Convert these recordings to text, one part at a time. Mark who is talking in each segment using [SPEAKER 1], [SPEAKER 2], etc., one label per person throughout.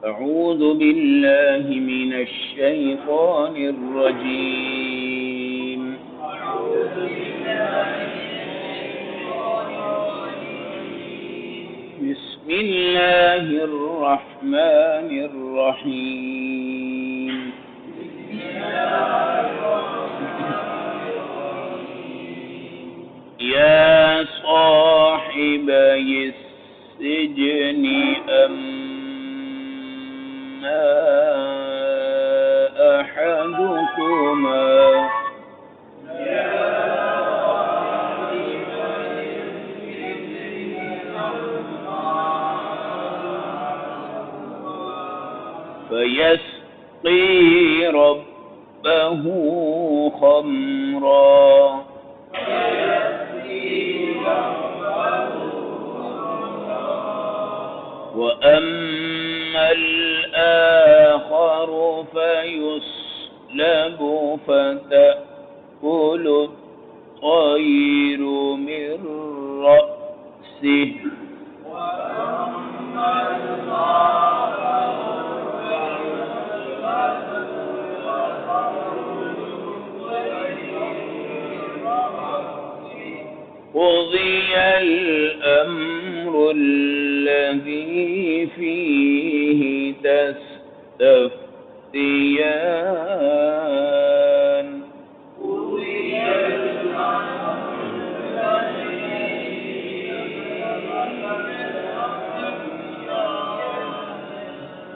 [SPEAKER 1] أعوذ بالله من الشيطان الرجيم. بسم الله الرحمن الرحيم. يا صاحبي السجن أما أحدكما فيسقي ربه خمرا وأما الآخر فيصلب فتأكل الطير من رأسه قضي الأمر الذي فيه تستفتيان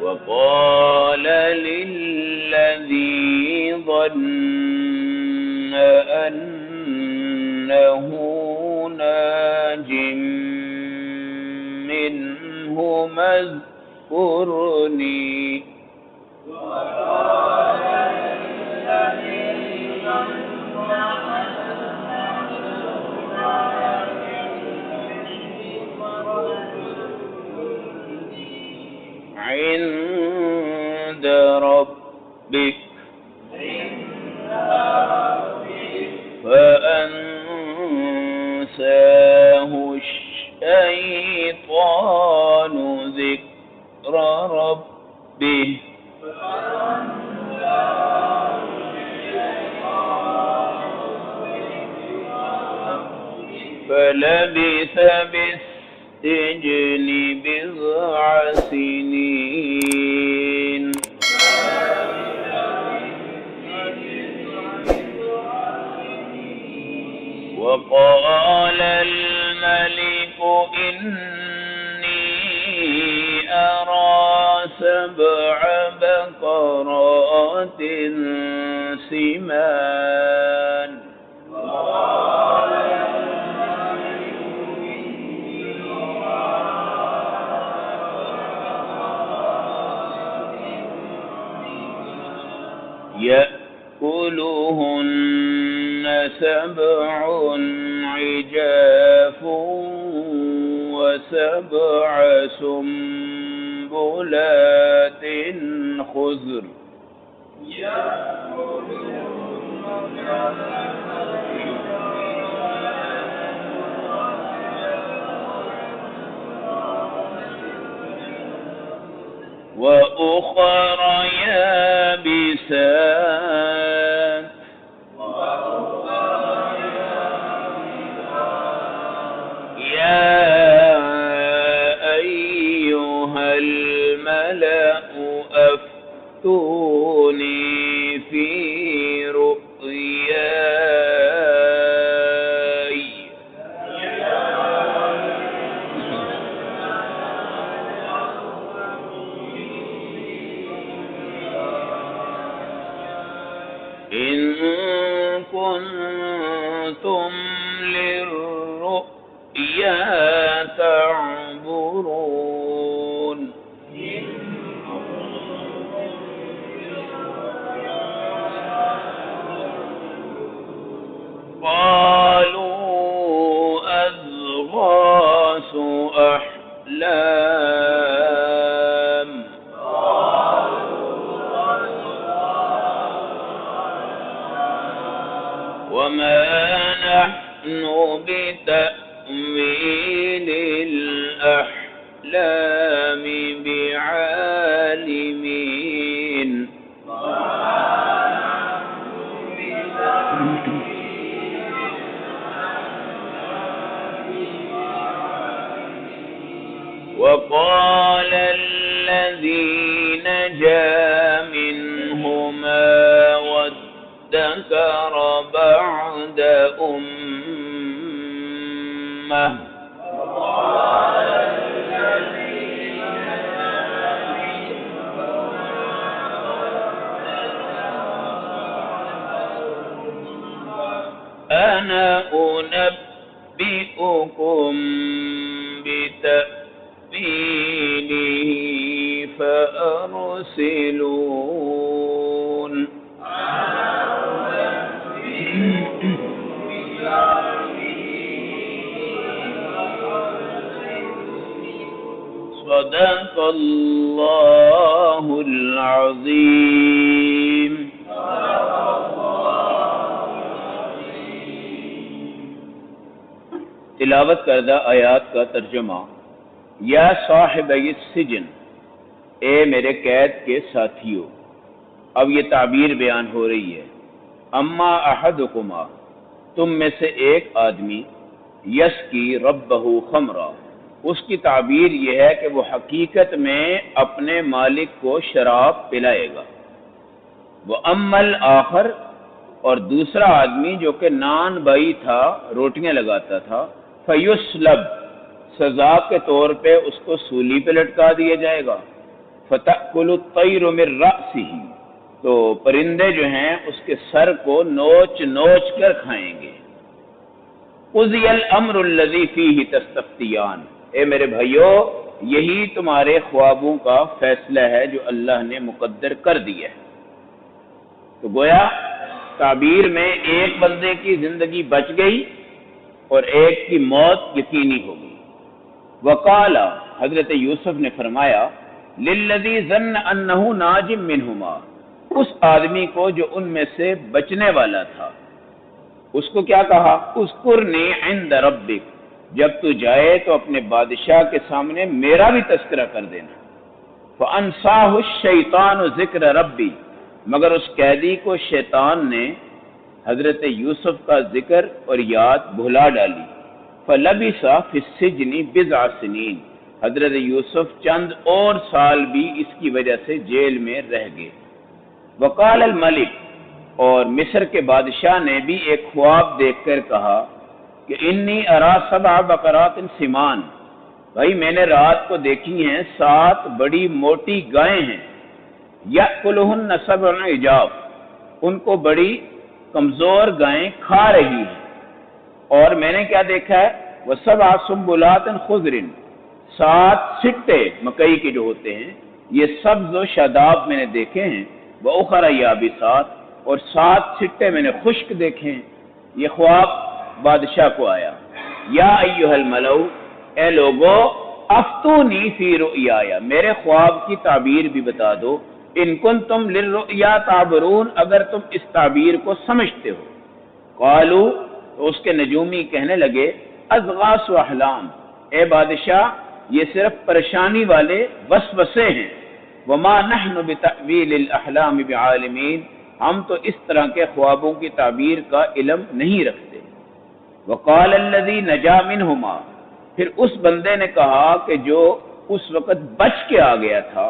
[SPEAKER 1] وقال للذي ظن أنه ناج منه اذكرني عند ربك فأنساه الشيطان ذكر ربه فلبث بالسجن بضع سنين وقال الملك إني أرى 7 بقرات سمان يأكلهن 7 عجاف و7 سنبلات خضر وأخر يابسات يا أيها الملأ أفتوني في رؤياي إن كنتم للرؤيا تعبرون قالوا أضغاث أحلام وما نحن بتأويل الأحلام بعالمين وقال الذي نجا منهما وادكر بعد أمة أنا أنبئكم بتأويله فأرسلون صدق الله العظيم. تلاوت کردہ آیات کا ترجمہ. یا صاحب السجن، اے میرے قید کے ساتھیوں. اب یہ تعبیر بیان ہو رہی ہے. اما احدکما، تم میں سے ایک آدمی، یسکی ربہ خمرا، اس کی تعبیر یہ ہے کہ وہ حقیقت میں اپنے مالک کو شراب پلائے گا. وہ اما الآخر، اور دوسرا آدمی جو کہ نان بائی تھا، روٹیاں لگاتا تھا، فیسلب، سزا کے طور پہ اس کو سولی پہ لٹکا دیا جائے گا. فتأکل الطیر من رأسہ، تو پرندے جو ہیں اس کے سر کو نوچ نوچ کر کھائیں گے. قضی الامر الذی فیہ تستفتیان، اے میرے بھائیو، یہی تمہارے خوابوں کا فیصلہ ہے جو اللہ نے مقدر کر دیا ہے. تو گویا تعبیر میں ایک بندے کی زندگی بچ گئی اور ایک کی موت یقینی ہو گئی. وقال، حضرت یوسف نے فرمایا، للذی ظن انہ ناج منہما، اس آدمی کو جو ان میں سے بچنے والا تھا، اس کو کیا کہا؟ اذکرنی عند ربک، جب تو جائے تو اپنے بادشاہ کے سامنے میرا بھی تذکرہ کر دینا. فانساہ الشیطان ذکر ربی، مگر اس قیدی کو شیطان نے حضرت یوسف کا ذکر اور یاد بھلا ڈالی. فلبث فی السجن بضع سنین، حضرت یوسف چند اور سال بھی اس کی وجہ سے جیل میں رہ گئے. وقال الملک، اور مصر کے بادشاہ نے بھی ایک خواب دیکھ کر کہا کہ انی ارا سبع بقرات سمان، بھائی میں نے رات کو دیکھی ہیں 7 بڑی موٹی گائیں ہیں. یأکلہن سبع عجاف، ان کو بڑی کمزور گائیں کھا رہی ہیں. اور میں نے کیا دیکھا ہے؟ وسبع سنبلات خضر، 7 سٹے مکئی کے جو ہوتے ہیں یہ سبز و شاداب میں نے دیکھے ہیں. وأخر یابسات، اور 7 سٹے میں نے خشک دیکھے ہیں. یہ خواب بادشاہ کو آیا. یا ایھا الملؤ، اے لوگو، افتونی فی رؤیایا، میرے خواب کی تعبیر بھی بتا دو. ان کنتم للرؤیا تعبرون، اگر تم اس تعبیر کو سمجھتے ہو. قالوا، تو اس کے نجومی کہنے لگے، اضغاث احلام، اے بادشاہ یہ صرف پریشانی والے وسوسے ہیں. وما نحن بتأویل الاحلام بعالمین، ہم تو اس طرح کے خوابوں کی تعبیر کا علم نہیں رکھتے. وقال الذی نجا منہما، پھر اس بندے نے کہا کہ جو اس وقت بچ کے آ گیا تھا،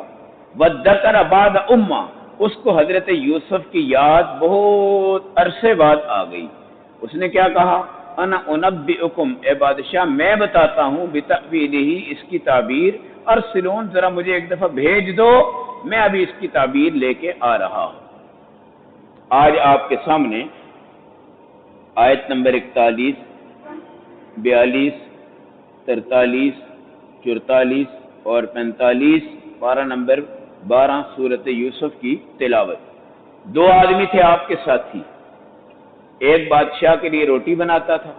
[SPEAKER 1] وذکر بعد امہ، اس کو حضرت یوسف کی یاد بہت عرصے بعد آ گئی. اس نے کیا کہا؟ انا انبئکم، اے بادشاہ میں بتاتا ہوں، بتأویلہ، اس کی تعبیر. ارسلون، ذرا مجھے ایک دفعہ بھیج دو، میں ابھی اس کی تعبیر لے کے آ رہا ہوں. آج آپ کے سامنے آیت نمبر 41، 42، 43، 44 اور 45، پارہ نمبر 12 سورۃ یوسف کی تلاوت. 2 آدمی تھے آپ کے ساتھی، ایک بادشاہ کے لیے روٹی بناتا تھا،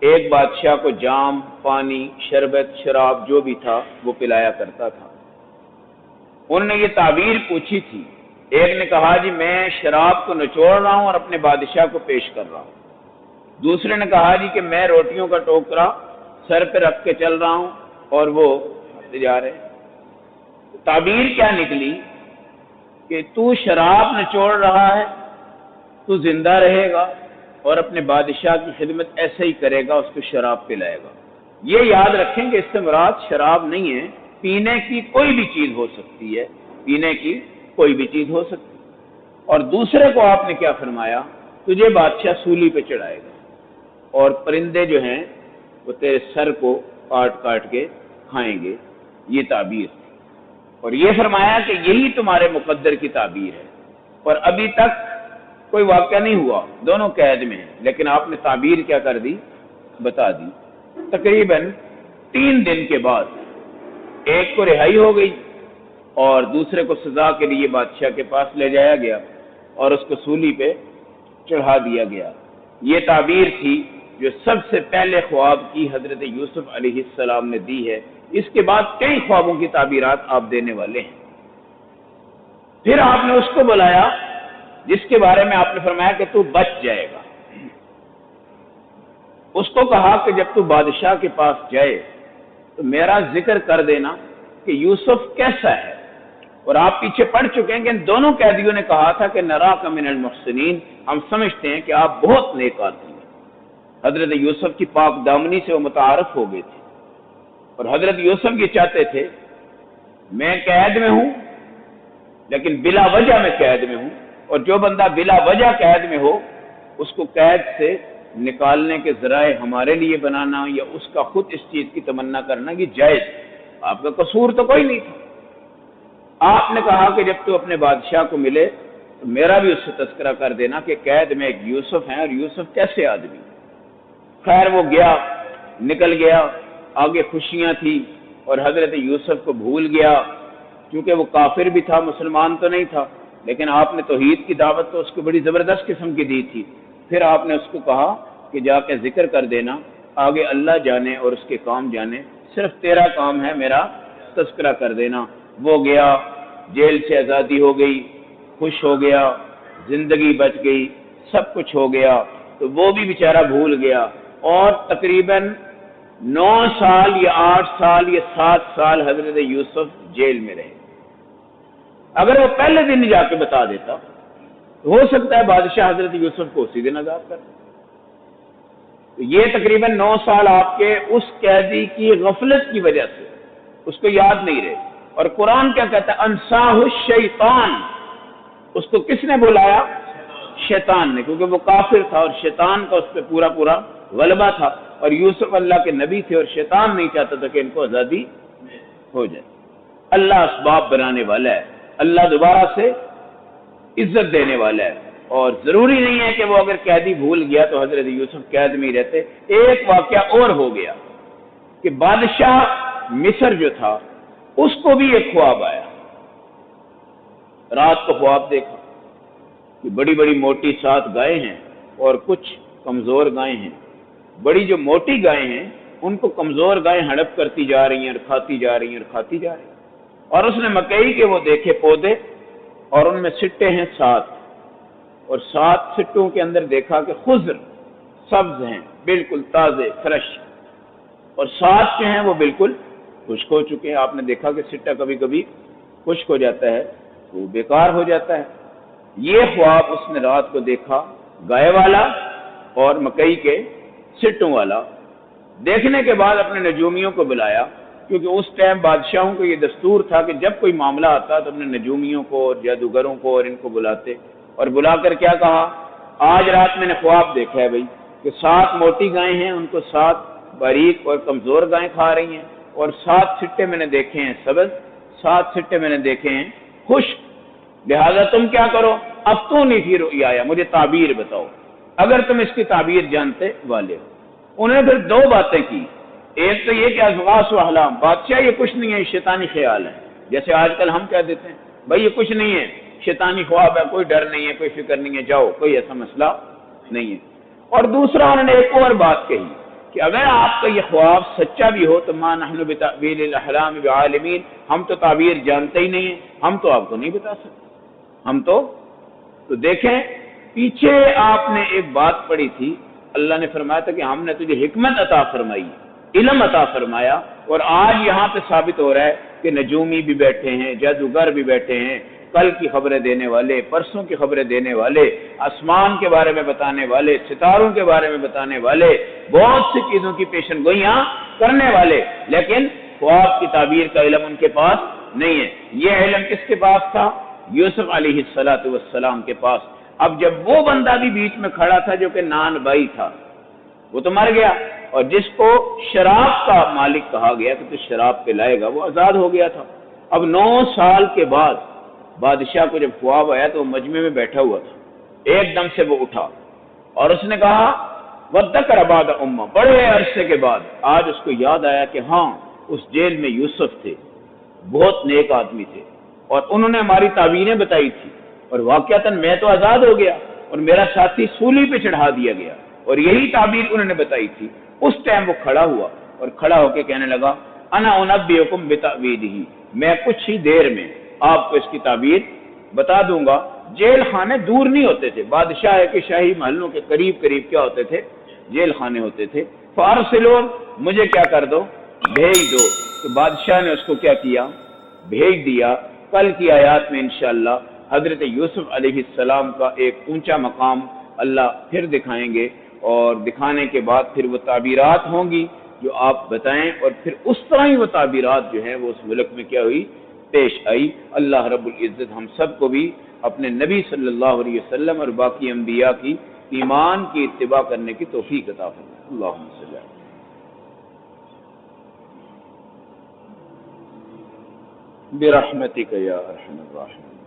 [SPEAKER 1] ایک بادشاہ کو جام، پانی، شربت، شراب جو بھی تھا وہ پلایا کرتا تھا. انہوں نے یہ تعبیر پوچھی تھی. ایک نے کہا جی میں شراب کو نچوڑ رہا ہوں اور اپنے بادشاہ کو پیش کر رہا ہوں. دوسرے نے کہا جی کہ میں روٹیوں کا ٹوکرا سر پہ رکھ کے چل رہا ہوں اور وہ جا رہے. تعبیر کیا نکلی کہ تو شراب نچوڑ رہا ہے تو زندہ رہے گا اور اپنے بادشاہ کی خدمت ایسے ہی کرے گا، اس کو شراب پلائے گا۔ یہ یاد رکھیں کہ اس سے مراد شراب نہیں ہے، پینے کی کوئی بھی چیز ہو سکتی ہے، پینے کی کوئی بھی چیز ہو سکتی ہے۔ اور دوسرے کو آپ نے کیا فرمایا؟ تجھے بادشاہ سولی پہ چڑھائے گا اور پرندے جو ہیں وہ تیرے سر کو کاٹ کاٹ کے کھائیں گے۔ یہ تعبیر تھی، اور یہ فرمایا کہ یہی تمہارے مقدر کی تعبیر ہے، اور ابھی تک کوئی واقعہ نہیں ہوا، دونوں قید میں ہیں، لیکن آپ نے تعبیر کیا کر دی؟ بتا دی۔ تقریباً 3 دن کے بعد ایک کو رہائی ہو گئی اور دوسرے کو سزا کے لیے بادشاہ کے پاس لے جایا گیا اور اس کو سولی پہ چڑھا دیا گیا۔ یہ تعبیر تھی جو سب سے پہلے خواب کی حضرت یوسف علیہ السلام نے دی ہے۔ اس کے بعد کئی خوابوں کی تعبیرات آپ دینے والے ہیں۔ پھر آپ نے اس کو بلایا جس کے بارے میں آپ نے فرمایا کہ تو بچ جائے گا۔ اس کو کہا کہ جب تو بادشاہ کے پاس جائے تو میرا ذکر کر دینا کہ یوسف کیسا ہے۔ اور آپ پیچھے پڑھ چکے ہیں کہ ان دونوں قیدیوں نے کہا تھا کہ نراک من المحسنین، ہم سمجھتے ہیں کہ آپ بہت نیک آدمی ہیں۔ حضرت یوسف کی پاک دامنی سے وہ متعارف ہو گئے تھے، اور حضرت یوسف یہ چاہتے تھے میں قید میں ہوں لیکن بلا وجہ میں قید میں ہوں، اور جو بندہ بلا وجہ قید میں ہو اس کو قید سے نکالنے کے ذرائع ہمارے لیے بنانا یا اس کا خود اس چیز کی تمنا کرنا یہ جائز۔ آپ کا قصور تو کوئی نہیں تھا۔ آپ نے کہا کہ جب تو اپنے بادشاہ کو ملے تو میرا بھی اس سے تذکرہ کر دینا کہ قید میں ایک یوسف ہیں، اور یوسف کیسے آدمی۔ خیر وہ گیا، نکل گیا، آگے خوشیاں تھی، اور حضرت یوسف کو بھول گیا کیونکہ وہ کافر بھی تھا، مسلمان تو نہیں تھا، لیکن آپ نے توحید کی دعوت تو اس کو بڑی زبردست قسم کی دی تھی۔ پھر آپ نے اس کو کہا کہ جا کے ذکر کر دینا، آگے اللہ جانے اور اس کے کام جانے، صرف تیرا کام ہے میرا تذکرہ کر دینا۔ وہ گیا، جیل سے آزادی ہو گئی، خوش ہو گیا، زندگی بچ گئی، سب کچھ ہو گیا، تو وہ بھی بیچارہ بھول گیا، اور تقریباً 9 سال یا 8 سال یا 7 سال حضرت یوسف جیل میں رہے۔ اگر وہ پہلے دن جا کے بتا دیتا تو ہو سکتا ہے بادشاہ حضرت یوسف کو اسی دن آزاد کر دے۔ تو یہ تقریباً 9 سال آپ کے اس قیدی کی غفلت کی وجہ سے اس کو یاد نہیں رہے۔ اور قرآن کیا کہتا ہے؟ انساہ الشیطان، اس کو کس نے بلایا؟ شیطان نے، کیونکہ وہ کافر تھا اور شیطان کا اس پہ پورا پورا غلبہ تھا، اور یوسف اللہ کے نبی تھے اور شیطان نہیں چاہتا تھا کہ ان کو آزادی ہو جائے۔ اللہ اسباب بنانے والا ہے، اللہ دوبارہ سے عزت دینے والا ہے، اور ضروری نہیں ہے کہ وہ اگر قیدی بھول گیا تو حضرت یوسف قید میں ہی رہتے۔ ایک واقعہ اور ہو گیا کہ بادشاہ مصر جو تھا اس کو بھی ایک خواب آیا۔ رات کو خواب دیکھا کہ بڑی بڑی موٹی 7 گائیں ہیں اور کچھ کمزور گائیں ہیں۔ بڑی جو موٹی گائیں ہیں ان کو کمزور گائیں ہڑپ کرتی جا رہی ہیں اور کھاتی جا رہی ہیں اور کھاتی جا رہی ہیں۔ اور اس نے مکئی کے وہ دیکھے پودے، اور ان میں سٹے ہیں 7، اور 7 سٹوں کے اندر دیکھا کہ خضر سبز ہیں، بالکل تازے فریش، اور 7 جو ہیں وہ بالکل خشک ہو چکے ہیں۔ آپ نے دیکھا کہ سٹا کبھی کبھی خشک ہو جاتا ہے تو بیکار ہو جاتا ہے۔ یہ خواب اس نے رات کو دیکھا، گائے والا اور مکئی کے سٹوں والا۔ دیکھنے کے بعد اپنے نجومیوں کو بلایا، کیونکہ اس ٹائم بادشاہوں کو یہ دستور تھا کہ جب کوئی معاملہ آتا تو اپنے نجومیوں کو اور جادوگروں کو اور ان کو بلاتے، اور بلا کر کیا کہا؟ آج رات میں نے خواب دیکھا ہے بھائی کہ 7 موٹی گائیں ہیں، ان کو 7 باریک اور کمزور گائیں کھا رہی ہیں، اور 7 سٹے میں نے دیکھے ہیں سبز، 7 سٹے میں نے دیکھے ہیں خشک، لہذا تم کیا کرو؟ اب تو نہیں فی رؤیا، مجھے تعبیر بتاؤ اگر تم اس کی تعبیر جانتے والے ہو۔ انہوں نے پھر 2 باتیں کی، ایک تو یہ کہ ازواس و احلام، بادشاہ یہ کچھ نہیں ہے، شیطانی خیال ہے، جیسے آج کل ہم کہہ دیتے ہیں بھائی یہ کچھ نہیں ہے، شیطانی خواب ہے، کوئی ڈر نہیں ہے، کوئی فکر نہیں ہے، جاؤ، کوئی ایسا مسئلہ نہیں ہے۔ اور دوسرا انہوں نے ایک اور بات کہی کہ اگر آپ کا یہ خواب سچا بھی ہو تو ما نحن بتأویل الاحلام بعالمین، ہم تو تعبیر جانتے ہی نہیں ہیں، ہم تو آپ کو نہیں بتا سکتے، ہم تو دیکھیں پیچھے آپ نے ایک بات پڑھی تھی، اللہ نے فرمایا تھا کہ ہم نے تجھے حکمت عطا فرمائی، علم عطا فرمایا، اور آج یہاں پہ ثابت ہو رہا ہے کہ نجومی بھی بیٹھے ہیں، جادوگر بھی بیٹھے ہیں، کل کی خبریں دینے والے، پرسوں کی خبریں دینے والے، آسمان کے بارے میں بتانے والے، ستاروں کے بارے میں بتانے والے، بہت سی چیزوں کی پیشن گوئیاں کرنے والے، لیکن خواب کی تعبیر کا علم ان کے پاس نہیں ہے۔ یہ علم کس کے پاس تھا؟ یوسف علیہ السلام کے پاس۔ اب جب وہ بندہ بھی بیچ میں کھڑا تھا جو کہ نان بائی تھا، وہ تو مر گیا، اور جس کو شراب کا مالک کہا گیا کہ تو شراب پہ لائے گا، وہ آزاد ہو گیا تھا۔ اب 9 سال کے بعد بادشاہ کو جب خواب آیا تو وہ مجمع میں بیٹھا ہوا تھا، ایک دم سے وہ اٹھا اور اس نے کہا وَذَّكَرَ بَعْدَ أُمَّةٍ، بڑے عرصے کے بعد آج اس کو یاد آیا کہ ہاں اس جیل میں یوسف تھے، بہت نیک آدمی تھے، اور انہوں نے ہماری تعبیریں بتائی تھی، اور واقعتاً میں تو آزاد ہو گیا اور میرا ساتھی سولی پہ چڑھا دیا گیا، اور یہی تعبیر انہوں نے بتائی تھی۔ اس ٹائم وہ کھڑا ہوا اور کھڑا ہو کے کہنے لگا انا انبئکم بتأویلہ، میں کچھ ہی دیر میں آپ کو اس کی تعبیر بتا دوں گا۔ جیل خانے دور نہیں ہوتے تھے، بادشاہ کے شاہی محلوں کے قریب قریب کیا ہوتے تھے؟ جیل خانے ہوتے تھے۔ فارسلون، مجھے کیا کر دو؟ بھیج دو۔ تو بادشاہ نے اس کو کیا کیا؟ بھیج دیا۔ کل کی آیات میں انشاءاللہ حضرت یوسف علیہ السلام کا ایک اونچا مقام اللہ پھر دکھائیں گے، اور دکھانے کے بعد پھر وہ تعبیرات ہوں گی جو آپ بتائیں، اور پھر اس طرح ہی وہ تعبیرات جو ہیں وہ اس ملک میں کیا ہوئی؟ پیش آئی۔ اللہ رب العزت ہم سب کو بھی اپنے نبی صلی اللہ علیہ وسلم اور باقی انبیاء کی ایمان کی اتباع کرنے کی توفیق عطا فرمائے۔ اللہم صلی اللہ برحمتک یا ارحم الراحمین۔